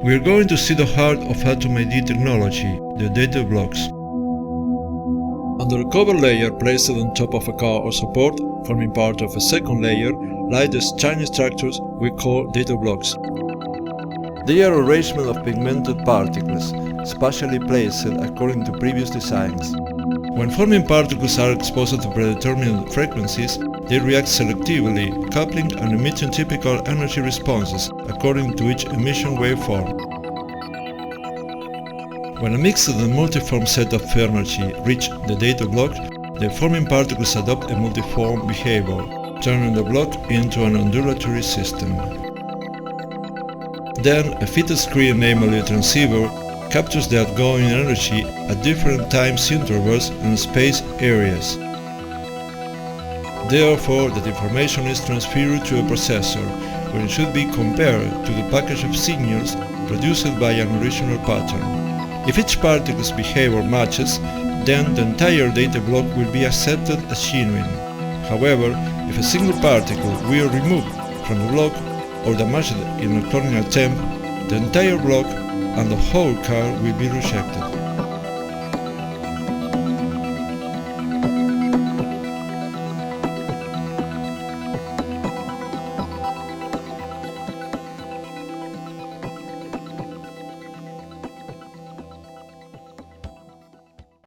We are going to see the heart of Atom ID technology, the data blocks. Under a cover layer placed on top of a car or support, forming part of a second layer, lie the tiny structures we call data blocks. They are arrangement of pigmented particles, spatially placed according to previous designs. When forming particles are exposed to predetermined frequencies, they react selectively, coupling and emitting typical energy responses according to each emission waveform. When a mixed and multiform set of energy reach the data block, the forming particles adopt a multiform behavior, turning the block into an ondulatory system. Then, a fitted screen, namely a transceiver, captures the outgoing energy at different time intervals and space areas. Therefore, that information is transferred to a processor, where it should be compared to the package of signals produced by an original pattern. If each particle's behavior matches, then the entire data block will be accepted as genuine. However, if a single particle will be removed from the block or damaged in a cloning attempt, the entire block and the whole car will be rejected.